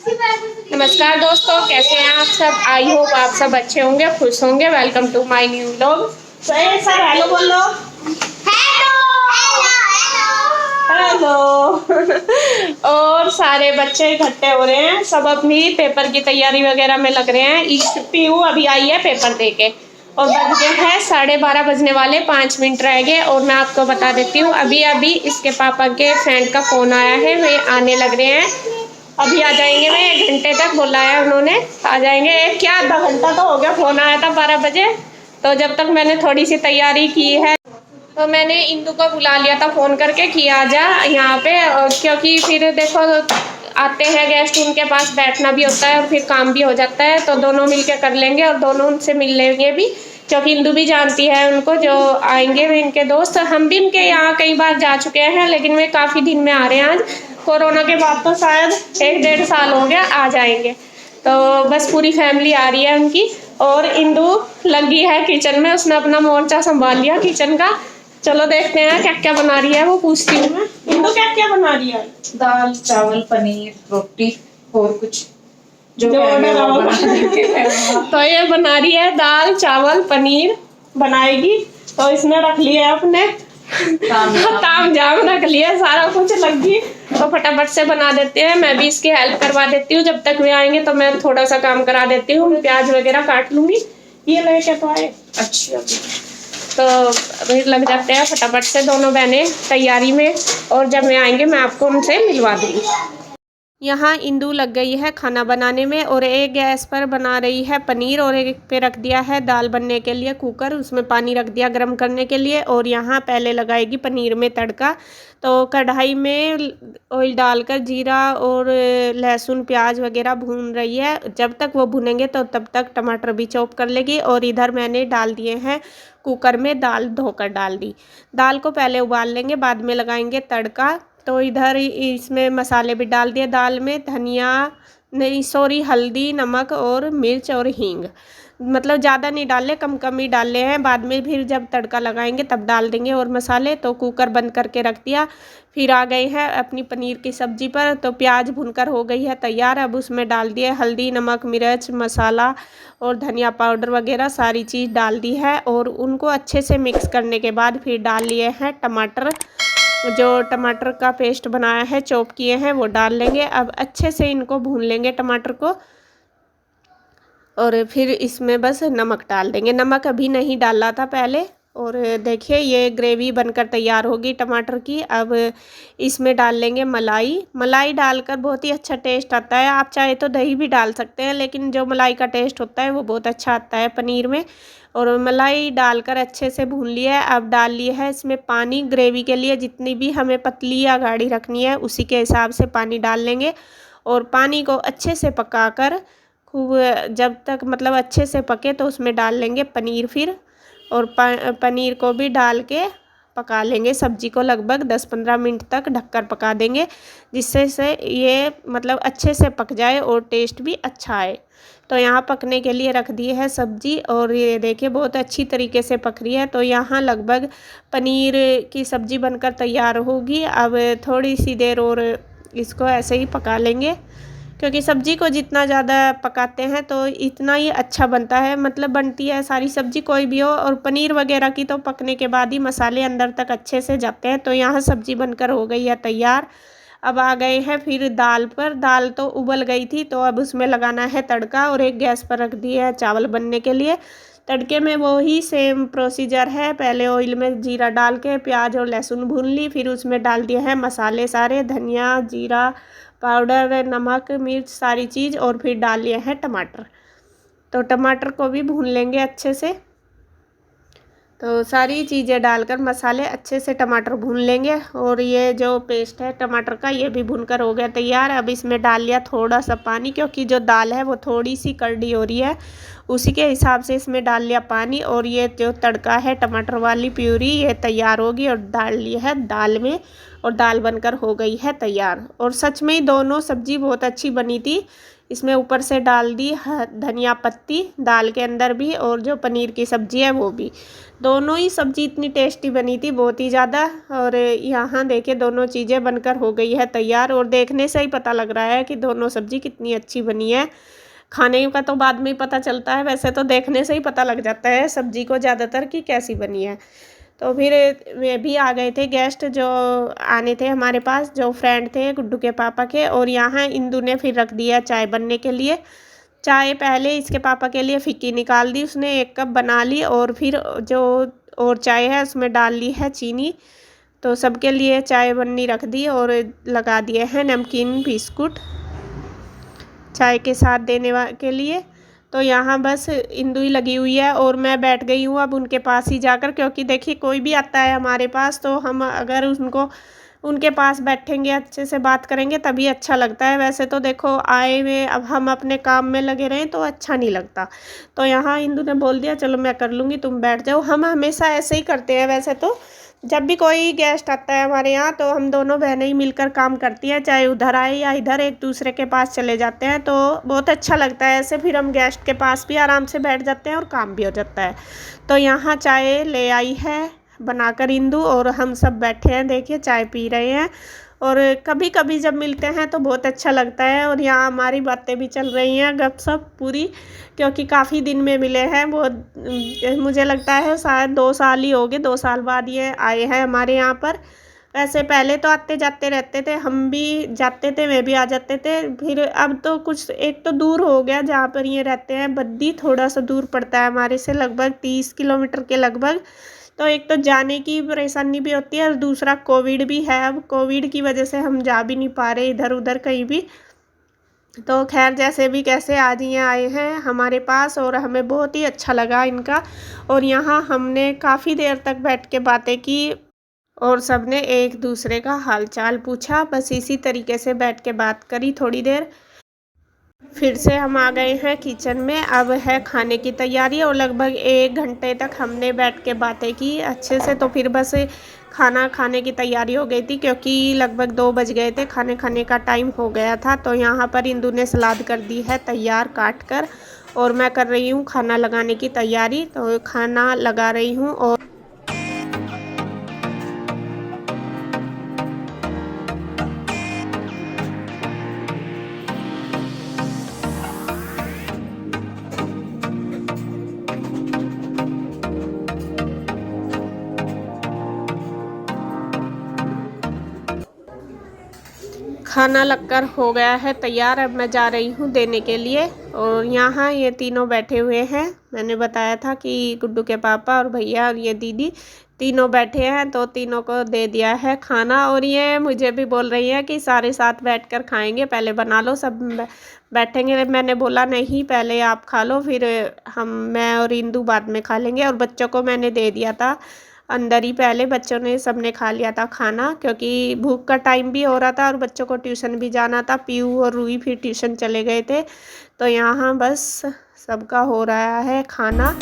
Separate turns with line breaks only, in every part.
नमस्कार दोस्तों, कैसे हैं आप सब। आई होप आप सब अच्छे होंगे, खुश होंगे। Welcome to my new vlog. Sir hello बोलो। हेलो और सारे बच्चे इकट्ठे हो रहे हैं, सब अपनी पेपर की तैयारी वगैरह में लग रहे हैं। पीयू अभी आई है पेपर दे के और बज गए हैं 12:30 बजने वाले, 5 मिनट रह गए। और मैं आपको बता देती हूँ, अभी अभी इसके पापा के फ्रेंड का फ़ोन आया है, वे आने लग रहे हैं। अभी आ जाएंगे, मैं 1 घंटे तक बोला है उन्होंने, आ जाएंगे। क्या आधा घंटा तो हो गया, फ़ोन आया था 12 बजे। तो जब तक मैंने थोड़ी सी तैयारी की है तो मैंने इंदू को बुला लिया था फ़ोन करके कि आ जा यहाँ पे, क्योंकि फिर देखो आते हैं गेस्ट, उनके पास बैठना भी होता है और फिर काम भी हो जाता है। तो दोनों मिलके कर लेंगे और दोनों उनसे मिल लेंगे भी, क्योंकि इंदू भी जानती है उनको जो आएंगे वे इनके दोस्त। हम भी इनके यहाँ कई बार जा चुके हैं, लेकिन वे काफ़ी दिन में आ रहे हैं। आज कोरोना के बाद तो शायद 1-1.5 साल हो गया, आ जाएंगे। तो बस पूरी फैमिली आ रही है उनकी। और इंदू लगी है किचन में, उसने अपना मोर्चा संभाल लिया किचन का। चलो देखते हैं क्या क्या बना रही है, वो पूछती हूँ मैं। इंदू क्या क्या बना रही है?
दाल चावल पनीर रोटी और कुछ जो
तो ये बना रही है दाल चावल पनीर बनाएगी। तो इसने रख लिया अपने ताम जाम रख लिया, सारा कुछ लग गई। तो फटाफट से बना देते हैं, मैं भी इसकी हेल्प करवा देती हूँ। जब तक वे आएंगे तो मैं थोड़ा सा काम करा देती हूँ, प्याज वगैरह काट लूंगी। ये लेके तो आए अच्छी होगी। तो फिर लग जाते हैं फटाफट से दोनों बहनें तैयारी में, और जब वे आएंगे मैं आपको उनसे मिलवा दूँगी। यहाँ इंदू लग गई है खाना बनाने में, और एक गैस पर बना रही है पनीर, और एक पे रख दिया है दाल बनने के लिए कुकर, उसमें पानी रख दिया गर्म करने के लिए। और यहाँ पहले लगाएगी पनीर में तड़का। तो कढ़ाई में ऑयल डालकर जीरा और लहसुन प्याज वगैरह भून रही है। जब तक वो भुनेंगे तो तब तक टमाटर भी चॉप कर लेगी। और इधर मैंने डाल दिए हैं कुकर में दाल, धोकर डाल दी। दाल को पहले उबाल लेंगे, बाद में लगाएंगे तड़का। तो इधर इसमें मसाले भी डाल दिए दाल में, धनिया नहीं सॉरी हल्दी नमक और मिर्च और हींग। मतलब ज़्यादा नहीं डाले, कम कम ही डाले हैं। बाद में फिर जब तड़का लगाएंगे तब डाल देंगे और मसाले। तो कुकर बंद करके रख दिया। फिर आ गए हैं अपनी पनीर की सब्ज़ी पर। तो प्याज भुनकर हो गई है तैयार। अब उसमें डाल दिए हल्दी नमक मिर्च मसाला और धनिया पाउडर वगैरह सारी चीज़ डाल दी है। और उनको अच्छे से मिक्स करने के बाद फिर डाल लिए हैं टमाटर, जो टमाटर का पेस्ट बनाया है चॉप किए हैं वो डाल लेंगे। अब अच्छे से इनको भून लेंगे टमाटर को, और फिर इसमें बस नमक डाल देंगे। नमक अभी नहीं डाला था पहले। और देखिए ये ग्रेवी बनकर तैयार होगी टमाटर की। अब इसमें डाल लेंगे मलाई। मलाई डालकर बहुत ही अच्छा टेस्ट आता है। आप चाहे तो दही भी डाल सकते हैं, लेकिन जो मलाई का टेस्ट होता है वो बहुत अच्छा आता है पनीर में। और मलाई डालकर अच्छे से भून लिया है। अब डाल लिया है इसमें पानी ग्रेवी के लिए, जितनी भी हमें पतली या गाढ़ी रखनी है उसी के हिसाब से पानी डाल लेंगे। और पानी को अच्छे से पकाकर खूब, जब तक मतलब अच्छे से पके तो उसमें डाल लेंगे पनीर फिर। और पनीर को भी डाल के पका लेंगे सब्जी को, लगभग 10-15 मिनट तक ढककर पका देंगे, जिससे से ये मतलब अच्छे से पक जाए और टेस्ट भी अच्छा आए। तो यहाँ पकने के लिए रख दिए है सब्जी, और ये देखिए बहुत अच्छी तरीके से पक रही है। तो यहाँ लगभग पनीर की सब्ज़ी बनकर तैयार होगी। अब थोड़ी सी देर और इसको ऐसे ही पका लेंगे, क्योंकि सब्ज़ी को जितना ज़्यादा पकाते हैं तो इतना ही अच्छा बनता है, मतलब बनती है सारी सब्ज़ी कोई भी हो। और पनीर वगैरह की तो पकने के बाद ही मसाले अंदर तक अच्छे से जाते हैं। तो यहाँ सब्ज़ी बनकर हो गई है तैयार। अब आ गए हैं फिर दाल पर। दाल तो उबल गई थी, तो अब उसमें लगाना है तड़का, और एक गैस पर रख दिया है चावल बनने के लिए। तड़के में वही सेम प्रोसीजर है, पहले ऑयल में जीरा डाल के प्याज और लहसुन भून ली, फिर उसमें डाल दिए हैं मसाले सारे, धनिया जीरा पाउडर नमक मिर्च सारी चीज़, और फिर डाल लिए हैं टमाटर। तो टमाटर को भी भून लेंगे अच्छे से। तो सारी चीज़ें डालकर मसाले अच्छे से टमाटर भून लेंगे। और ये जो पेस्ट है टमाटर का ये भी भूनकर हो गया तैयार। अब इसमें डाल लिया थोड़ा सा पानी, क्योंकि जो दाल है वो थोड़ी सी कड़वी हो रही है, उसी के हिसाब से इसमें डाल लिया पानी। और ये जो तड़का है टमाटर वाली प्यूरी ये तैयार होगी, और डाल ली है दाल में, और दाल बनकर हो गई है तैयार। और सच में ही दोनों सब्ज़ी बहुत अच्छी बनी थी। इसमें ऊपर से डाल दी धनिया पत्ती दाल के अंदर भी, और जो पनीर की सब्ज़ी है वो भी। दोनों ही सब्ज़ी इतनी टेस्टी बनी थी, बहुत ही ज़्यादा। और यहाँ देखिए दोनों चीज़ें बनकर हो गई है तैयार, और देखने से ही पता लग रहा है कि दोनों सब्ज़ी कितनी अच्छी बनी है। खाने का तो बाद में ही पता चलता है, वैसे तो देखने से ही पता लग जाता है सब्ज़ी को ज़्यादातर कि कैसी बनी है। तो फिर वे भी आ गए थे गेस्ट जो आने थे हमारे पास, जो फ्रेंड थे गुड्डू के पापा के। और यहाँ इंदू ने फिर रख दिया चाय बनने के लिए। चाय पहले इसके पापा के लिए फ़िक्की निकाल दी उसने, 1 कप बना ली, और फिर जो और चाय है उसमें डाल ली है चीनी। तो सबके लिए चाय बननी रख दी, और लगा दिए हैं नमकीन बिस्कुट चाय के साथ देने के लिए। तो यहाँ बस इंदु ही लगी हुई है, और मैं बैठ गई हूँ अब उनके पास ही जाकर, क्योंकि देखिए कोई भी आता है हमारे पास तो हम अगर उनके पास बैठेंगे, अच्छे से बात करेंगे तभी अच्छा लगता है। वैसे तो देखो आए हुए अब हम अपने काम में लगे रहें तो अच्छा नहीं लगता। तो यहाँ इंदु ने बोल दिया चलो मैं कर लूँगी, तुम बैठ जाओ। हम हमेशा ऐसे ही करते हैं वैसे तो, जब भी कोई गेस्ट आता है हमारे यहाँ तो हम दोनों बहनें ही मिलकर काम करती हैं, चाहे उधर आए या इधर, एक दूसरे के पास चले जाते हैं तो बहुत अच्छा लगता है। ऐसे फिर हम गेस्ट के पास भी आराम से बैठ जाते हैं और काम भी हो जाता है। तो यहाँ चाय ले आई है बनाकर इंदु, और हम सब बैठे हैं देखिए चाय पी रहे हैं। और कभी कभी जब मिलते हैं तो बहुत अच्छा लगता है, और यहाँ हमारी बातें भी चल रही हैं गपशप पूरी, क्योंकि काफ़ी दिन में मिले हैं। बहुत मुझे लगता है शायद 2 साल ही हो गए, 2 साल बाद ये आए हैं हमारे यहाँ पर। वैसे पहले तो आते जाते रहते थे, हम भी जाते थे वे भी आ जाते थे। फिर अब तो कुछ एक तो दूर हो गया जहाँ पर ये रहते हैं, बद्दी थोड़ा सा दूर पड़ता है हमारे से, लगभग 30 किलोमीटर के लगभग। तो एक तो जाने की परेशानी भी होती है, और दूसरा कोविड भी है। अब कोविड की वजह से हम जा भी नहीं पा रहे इधर उधर कहीं भी। तो खैर जैसे भी कैसे आज ये आए हैं हमारे पास, और हमें बहुत ही अच्छा लगा इनका। और यहाँ हमने काफ़ी देर तक बैठ के बातें की, और सबने एक दूसरे का हालचाल पूछा। बस इसी तरीके से बैठ के बात करी थोड़ी देर। फिर से हम आ गए हैं किचन में, अब है खाने की तैयारी, और लगभग 1 घंटे तक हमने बैठ के बातें की अच्छे से। तो फिर बस खाना खाने की तैयारी हो गई थी, क्योंकि लगभग 2 बज गए थे, खाने खाने का टाइम हो गया था। तो यहाँ पर इंदु ने सलाद कर दी है तैयार काट कर, और मैं कर रही हूँ खाना लगाने की तैयारी। तो खाना लगा रही हूँ। और खाना लगकर हो गया है तैयार, अब मैं जा रही हूँ देने के लिए। और यहाँ ये तीनों बैठे हुए हैं, मैंने बताया था कि गुड्डू के पापा और भैया और ये दीदी तीनों बैठे हैं, तो तीनों को दे दिया है खाना। और ये मुझे भी बोल रही है कि सारे साथ बैठकर खाएंगे, पहले बना लो सब बैठेंगे। मैंने बोला नहीं पहले आप खा लो, फिर मैं और इंदु बाद में खा लेंगे। और बच्चों को मैंने दे दिया था अंदर ही, पहले बच्चों ने सबने खा लिया था खाना, क्योंकि भूख का टाइम भी हो रहा था और बच्चों को ट्यूशन भी जाना था। पीयू और रूही फिर ट्यूशन चले गए थे। तो यहाँ बस सबका हो रहा है खाना।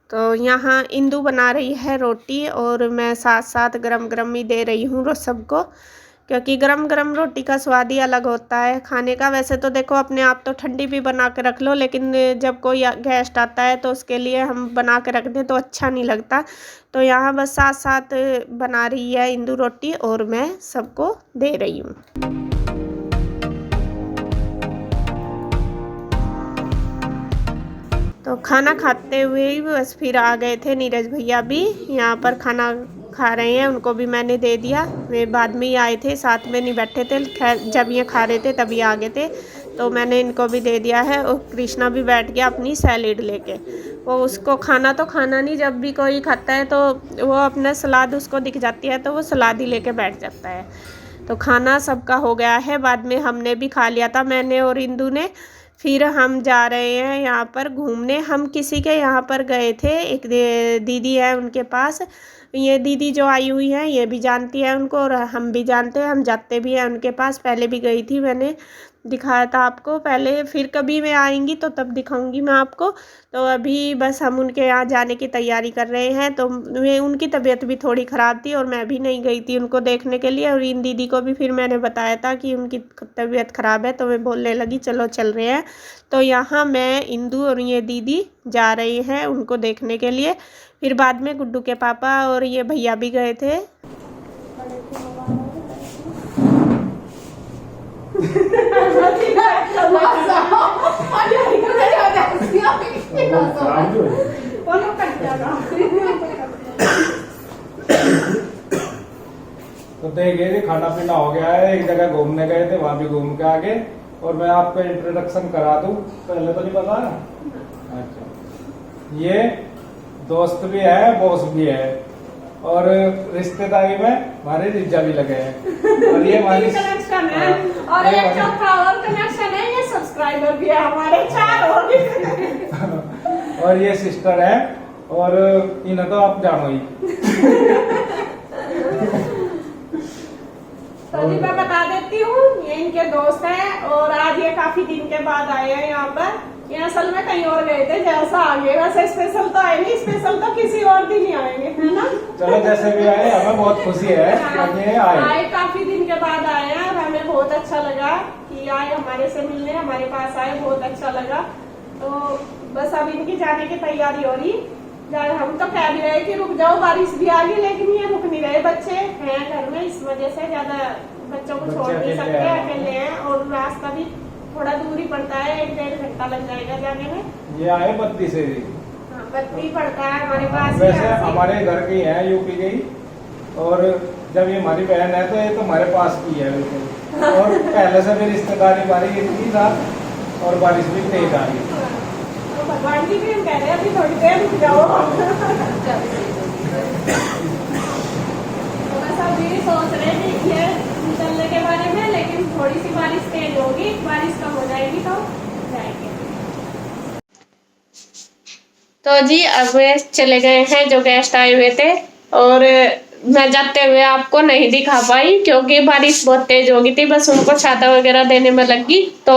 तो यहाँ इंदु बना रही है रोटी, और मैं साथ साथ गरम गरम ही दे रही हूँ सबको, क्योंकि गरम गरम रोटी का स्वाद ही अलग होता है खाने का। वैसे तो देखो अपने आप तो ठंडी भी बना के रख लो, लेकिन जब कोई गेस्ट आता है तो उसके लिए हम बना के रख दें तो अच्छा नहीं लगता। तो यहाँ बस साथ साथ बना रही है इंदु रोटी, और मैं सबको दे रही हूँ। तो खाना खाते हुए ही बस फिर आ गए थे नीरज भैया भी, यहाँ पर खाना खा रहे हैं, उनको भी मैंने दे दिया। वे बाद में ही आए थे, साथ में नहीं बैठे थे, खैर जब ये खा रहे थे तभी आ गए थे, तो मैंने इनको भी दे दिया है। और कृष्णा भी बैठ गया अपनी सैलेड लेके। वो उसको खाना तो खाना नहीं, जब भी कोई खाता है तो वो अपना सलाद उसको दिख जाती है तो वो सलाद ही लेके बैठ जाता है। तो खाना सबका हो गया है, बाद में हमने भी खा लिया था, मैंने और इंदु ने। फिर हम जा रहे हैं यहाँ पर घूमने। हम किसी के यहाँ पर गए थे, एक दीदी है उनके पास, ये दीदी जो आई हुई है ये भी जानती है उनको और हम भी जानते हैं, हम जाते भी हैं उनके पास। पहले भी गई थी, मैंने दिखाया था आपको पहले, फिर कभी मैं आएंगी तो तब दिखाऊंगी मैं आपको। तो अभी बस हम उनके यहाँ जाने की तैयारी कर रहे हैं। तो मैं उनकी तबीयत भी थोड़ी ख़राब थी और मैं भी नहीं गई थी उनको देखने के लिए। और इन दीदी को भी फिर मैंने बताया था कि उनकी तबीयत ख़राब है, तो मैं बोलने लगी चलो चल रहे हैं। तो यहाँ मैं, इंदू और ये दीदी जा रही हैं उनको देखने के लिए। फिर बाद में गुड्डू के पापा और ये भैया भी गए थे।
तो देखिए खाना पीना हो गया है, एक जगह घूमने गए थे, वहां भी घूम के आगे। और मैं आपको इंट्रोडक्शन करा दूं, पहले तो नहीं पता। अच्छा, ये दोस्त भी है, बॉस भी है, और रिश्तेदारी में हमारे रिज्जा भी लगे हैं। और ये हमारी
कनेक्शन है, और एक चौथा और कनेक्शन है, ये सब्सक्राइबर भी है हमारे 4 और
और ये सिस्टर है, और इन्हें तो आप जानो ही।
तो जी मैं बता देती हूँ, ये इनके दोस्त हैं और आज ये काफी दिन के बाद आए हैं यहाँ पर। ये असल में कहीं और गए थे, जैसा आगे वैसे स्पेशल तो आए नहीं, स्पेशल तो किसी और दिन ही आएंगे, है ना।
चलो जैसे भी आए, हमें बहुत खुशी है कि
आए काफी दिन के बाद आए हैं और हमें बहुत अच्छा लगा कि आए हमारे से मिलने, हमारे पास आए, बहुत अच्छा लगा। तो बस अब इनकी जाने की तैयारी हो रही। हम तो कह भी रहे कि रुक जाओ, बारिश भी आ गई, लेकिन ये रुक नहीं रहे। बच्चे हैं घर में, इस वजह से ज्यादा बच्चों को छोड़ नहीं सकते, अकेले हैं और रास्ता भी थोड़ा दूर ही पड़ता है, 1-1.5 घंटा लग जाएगा जाने में।
ये आए बत्ती से,
बत्ती पड़ता है हमारे पास।
वैसे हमारे घर की है, यूपी की, और जब ये हमारी बहन है तो ये तो हमारे पास की है बिल्कुल। और पहले से भी रिश्तेदारी हमारी इतनी था और बारिश भी तेज आ रही।
तो भगवान जी भी हम कह रहे हैं अभी थोड़ी देर रुक जाओ। तो बस अभी सोच रहे थे निकलने के बारे में, लेकिन थोड़ी सी बारिश तेज होगी, बारिश कम हो जाएगी तो जाएंगे। तो जी अब चले गए हैं जो गेस्ट आए हुए थे, और मैं जाते हुए आपको नहीं दिखा पाई क्योंकि बारिश बहुत तेज हो गई थी। बस उनको छाता वगैरह देने में लगी, तो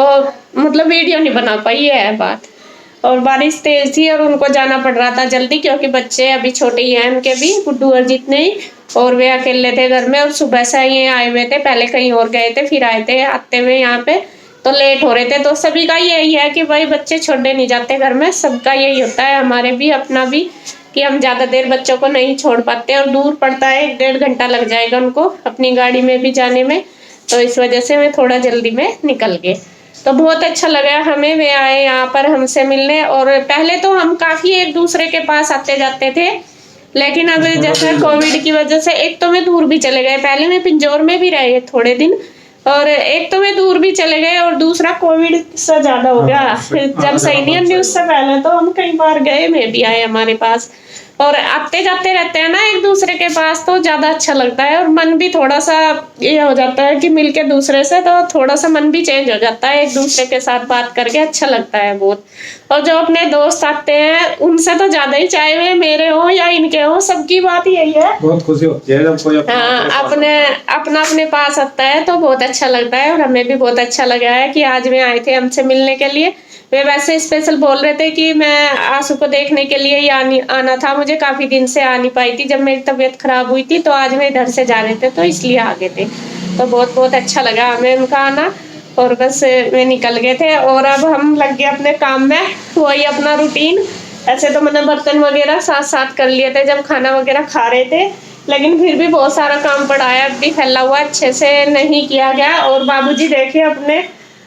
मतलब वीडियो नहीं बना पाई, ये है बात। और बारिश तेज थी और उनको जाना पड़ रहा था जल्दी, क्योंकि बच्चे अभी छोटे ही हैं उनके भी, गुड्डू और जितने ही, और वे अकेले थे घर में। और सुबह से ये आए हुए थे, पहले कहीं और गए थे, फिर आए थे, आते हुए यहाँ पे तो लेट हो रहे थे। तो सभी का यही है कि भाई बच्चे छोड़ने नहीं जाते घर में, सबका यही होता है, हमारे भी, अपना भी, कि हम ज़्यादा देर बच्चों को नहीं छोड़ पाते। और दूर पड़ता है, 1-1.5 घंटा लग जाएगा उनको अपनी गाड़ी में भी जाने में, तो इस वजह से मैं थोड़ा जल्दी में निकल गए। तो बहुत अच्छा लगा हमें, वे आए यहाँ पर हमसे मिलने। और पहले तो हम काफ़ी एक दूसरे के पास आते जाते थे, लेकिन अब जैसे कोविड की वजह से एक तो मैं दूर भी चले गए, पहले मैं पिंजौर में भी रहे थोड़े दिन, और एक तो मैं दूर भी चले गए, और दूसरा कोविड से ज्यादा हो गया। जब सही नहीं न्यूज से पहले तो हम कई बार गए, में भी आए हमारे पास, और आते जाते रहते हैं ना एक दूसरे के पास, तो ज्यादा अच्छा लगता है। और मन भी थोड़ा सा ये हो जाता है कि मिलके दूसरे से, तो थोड़ा सा मन भी चेंज हो जाता है, एक दूसरे के साथ बात करके अच्छा लगता है बहुत। और जो अपने दोस्त आते हैं उनसे तो ज्यादा ही, चाहे वे मेरे हो या इनके हो, सबकी बात यही है, बहुत खुशी होती है जब कोई अपने पास आता है, तो बहुत अच्छा लगता है। और हमें भी बहुत अच्छा लगा है कि आज वे आए थे हमसे मिलने के लिए। वे वैसे स्पेशल बोल रहे थे कि मैं आंसू को देखने के लिए ही आना था, मुझे काफी दिन से आ नहीं पाई थी, जब मेरी तबीयत खराब हुई थी, तो आज वे इधर से जा रहे थे तो इसलिए आ गए थे। तो बहुत बहुत अच्छा लगा हमें उनका आना, और बस वे निकल गए थे। और अब हम लग गए अपने काम में, वही अपना रूटीन। ऐसे तो मैंने बर्तन वगैरह साथ साथ कर लिए थे जब खाना वगैरह खा रहे थे, लेकिन फिर भी बहुत सारा काम पड़ा है, अब भी फैला हुआ, अच्छे से नहीं किया गया। और बाबूजी देखिए अपने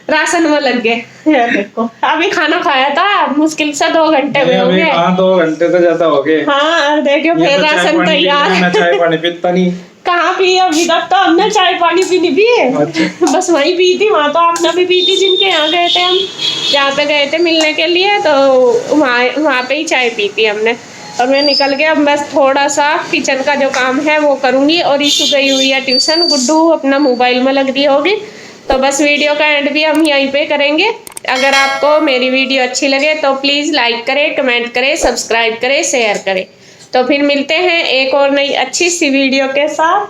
राशन में लग गए, देखो अभी खाना खाया था, मुश्किल से 2 घंटे हुए होंगे।
2 घंटे तो ज्यादा हो गए।
हाँ देखियो फिर राशन तैयार।
चाय पानी पीता नहीं,
कहाँ पी अभी तक, तो हमने चाय पानी पी नहीं पिए, बस वहीं पी थी, वहाँ तो आपने भी पी थी, जिनके यहाँ गए थे हम, जहाँ पे गए थे मिलने के लिए, तो वहाँ पे ही चाय पी थी हमने। और मैं निकल गया, अब बस थोड़ा सा किचन का जो काम है वो करूँगी। और ईशु गई हुई है ट्यूशन, गुड्डू अपना मोबाइल में लग रही होगी। तो बस वीडियो का एंड भी हम यहीं पे करेंगे। अगर आपको मेरी वीडियो अच्छी लगे तो प्लीज़ लाइक करें, कमेंट करें, सब्सक्राइब करें, शेयर करें। तो फिर मिलते हैं एक और नई अच्छी सी वीडियो के साथ।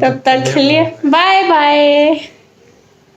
तब तक के लिए बाय बाय।